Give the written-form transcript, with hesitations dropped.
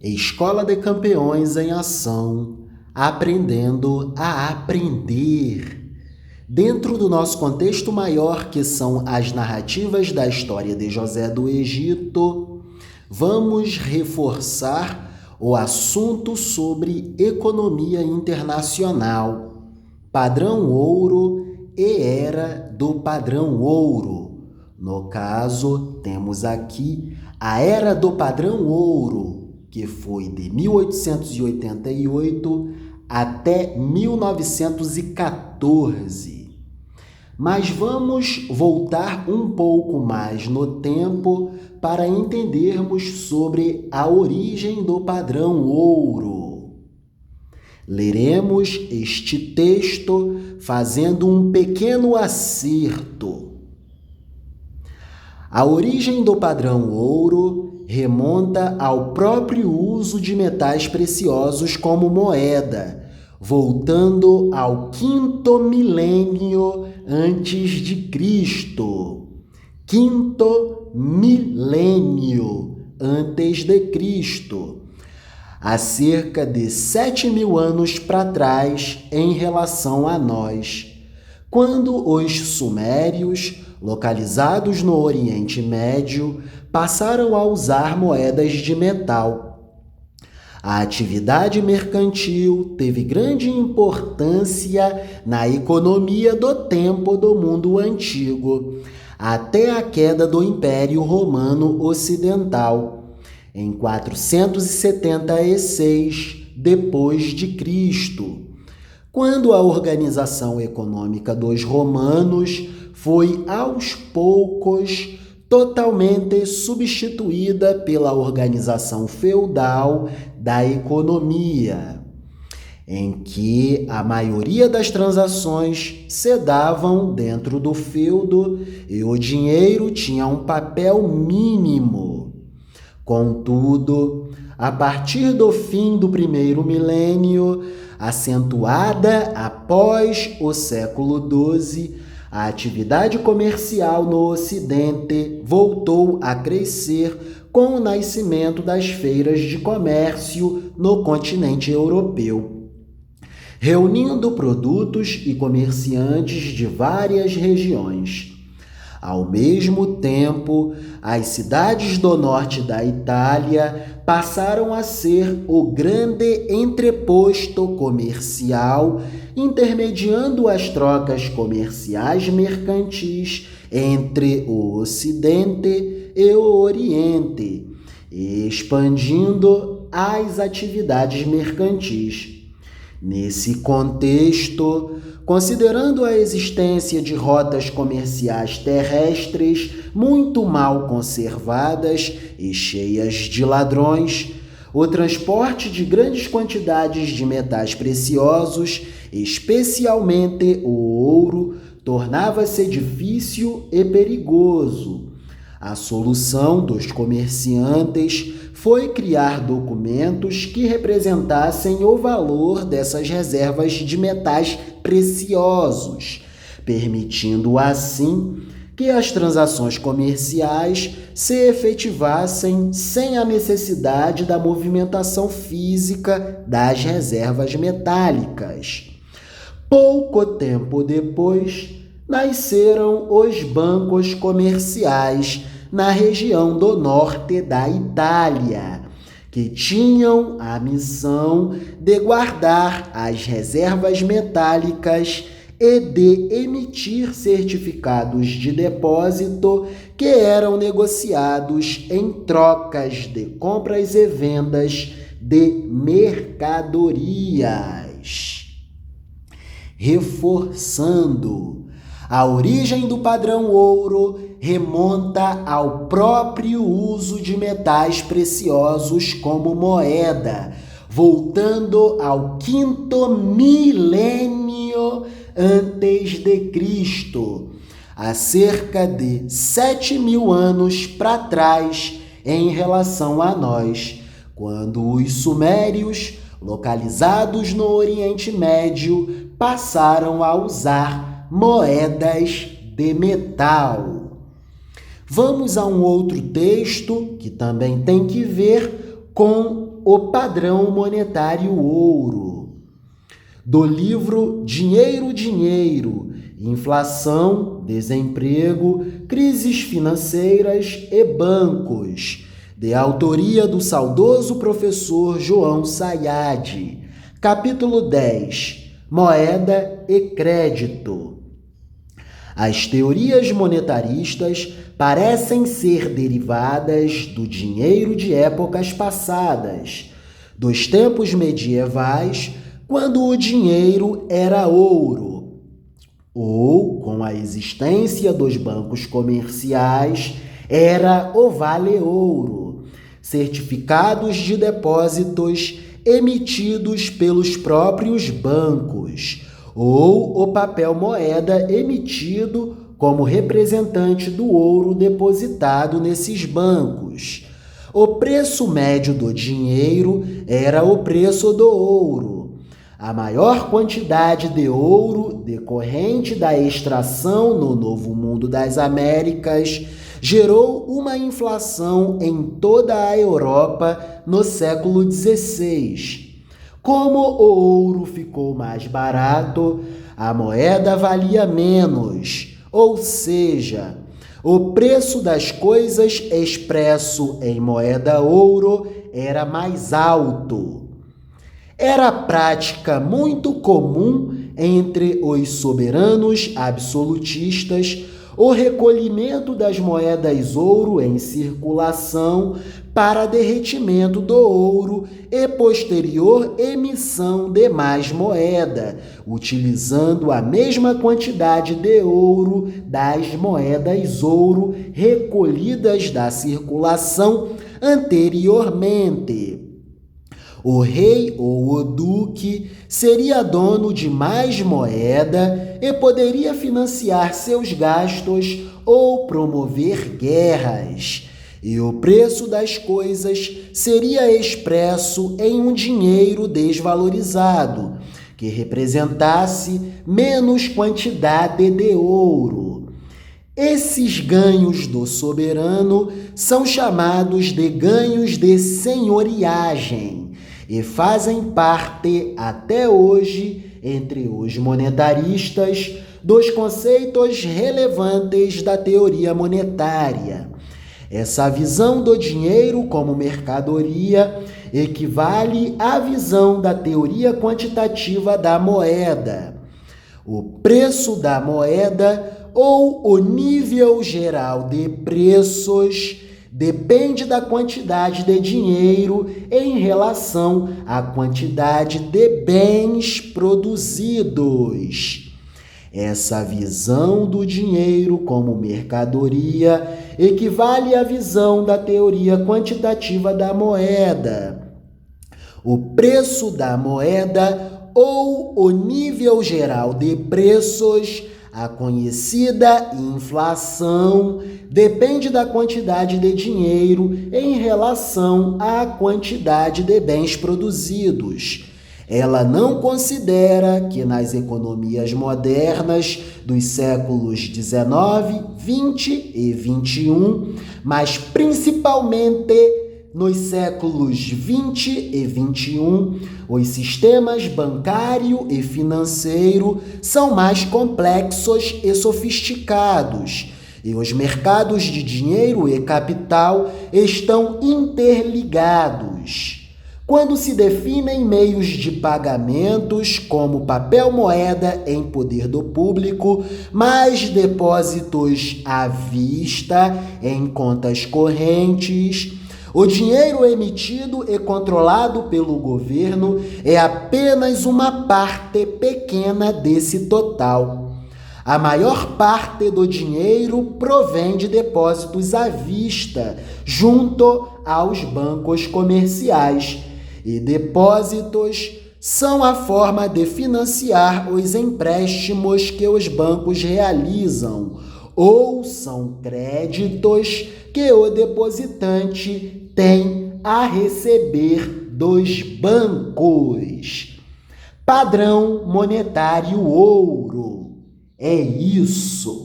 Escola de Campeões em Ação, aprendendo a aprender. Dentro do nosso contexto maior, que são as narrativas da história de José do Egito, vamos reforçar o assunto sobre economia internacional, padrão ouro e era do padrão ouro. No caso, temos aqui a era do padrão ouro, que foi de 1888 até 1914. Mas vamos voltar um pouco mais no tempo para entendermos sobre a origem do padrão ouro. Leremos este texto fazendo um pequeno acerto. A origem do padrão ouro remonta ao próprio uso de metais preciosos como moeda, voltando ao 5º milênio antes de Cristo. 5º milênio antes de Cristo. Há cerca de 7.000 anos para trás em relação a nós, quando os sumérios, localizados no Oriente Médio, passaram a usar moedas de metal. A atividade mercantil teve grande importância na economia do tempo do mundo antigo, até a queda do Império Romano Ocidental, em 476 depois de Cristo, quando a organização econômica dos romanos foi aos poucos totalmente substituída pela organização feudal da economia, em que a maioria das transações se davam dentro do feudo e o dinheiro tinha um papel mínimo. Contudo, a partir do fim do 1º milênio, acentuada após o século XII, a atividade comercial no Ocidente voltou a crescer com o nascimento das feiras de comércio no continente europeu, reunindo produtos e comerciantes de várias regiões. Ao mesmo tempo, as cidades do norte da Itália passaram a ser o grande entreposto comercial, intermediando as trocas comerciais mercantis entre o Ocidente e o Oriente, e expandindo as atividades mercantis. Nesse contexto, considerando a existência de rotas comerciais terrestres muito mal conservadas e cheias de ladrões, o transporte de grandes quantidades de metais preciosos, especialmente o ouro, tornava-se difícil e perigoso. A solução dos comerciantes foi criar documentos que representassem o valor dessas reservas de metais preciosos, permitindo assim que as transações comerciais se efetivassem sem a necessidade da movimentação física das reservas metálicas. Pouco tempo depois, nasceram os bancos comerciais na região do norte da Itália, que tinham a missão de guardar as reservas metálicas e de emitir certificados de depósito que eram negociados em trocas de compras e vendas de mercadorias. Reforçando, a origem do padrão ouro remonta ao próprio uso de metais preciosos como moeda, voltando ao 5º milênio antes de Cristo, há cerca de 7.000 anos para trás em relação a nós, quando os sumérios, localizados no Oriente Médio, passaram a usar moedas de metal. Vamos a um outro texto que também tem que ver com o padrão monetário ouro. Do livro Dinheiro, Dinheiro, Inflação, Desemprego, Crises Financeiras e Bancos, de autoria do saudoso professor João Sayad. Capítulo 10. Moeda e crédito. As teorias monetaristas parecem ser derivadas do dinheiro de épocas passadas, dos tempos medievais, quando o dinheiro era ouro, ou, com a existência dos bancos comerciais, era o vale-ouro, certificados de depósitos emitidos pelos próprios bancos, ou o papel moeda emitido como representante do ouro depositado nesses bancos. O preço médio do dinheiro era o preço do ouro. A maior quantidade de ouro decorrente da extração no Novo Mundo das Américas gerou uma inflação em toda a Europa no século XVI. Como o ouro ficou mais barato, a moeda valia menos, ou seja, o preço das coisas expresso em moeda ouro era mais alto. Era prática muito comum entre os soberanos absolutistas o recolhimento das moedas ouro em circulação para derretimento do ouro e posterior emissão de mais moeda, utilizando a mesma quantidade de ouro das moedas ouro recolhidas da circulação anteriormente. O rei ou o duque seria dono de mais moeda e poderia financiar seus gastos ou promover guerras. E o preço das coisas seria expresso em um dinheiro desvalorizado, que representasse menos quantidade de ouro. Esses ganhos do soberano são chamados de ganhos de senhoriagem e fazem parte, até hoje, entre os monetaristas, dos conceitos relevantes da teoria monetária. Essa visão do dinheiro como mercadoria equivale à visão da teoria quantitativa da moeda. O preço da moeda ou o nível geral de preços depende da quantidade de dinheiro em relação à quantidade de bens produzidos. Essa visão do dinheiro como mercadoria equivale à visão da teoria quantitativa da moeda. O preço da moeda ou o nível geral de preços, a conhecida inflação, depende da quantidade de dinheiro em relação à quantidade de bens produzidos. Ela não considera que nas economias modernas dos séculos XIX, XX e XXI, mas principalmente nos séculos XX e XXI, os sistemas bancário e financeiro são mais complexos e sofisticados, e os mercados de dinheiro e capital estão interligados. Quando se definem meios de pagamentos como papel moeda em poder do público, mais depósitos à vista em contas correntes, o dinheiro emitido e controlado pelo governo é apenas uma parte pequena desse total. A maior parte do dinheiro provém de depósitos à vista, junto aos bancos comerciais, e depósitos são a forma de financiar os empréstimos que os bancos realizam, ou são créditos que o depositante tem a receber dos bancos. Padrão monetário ouro. É isso.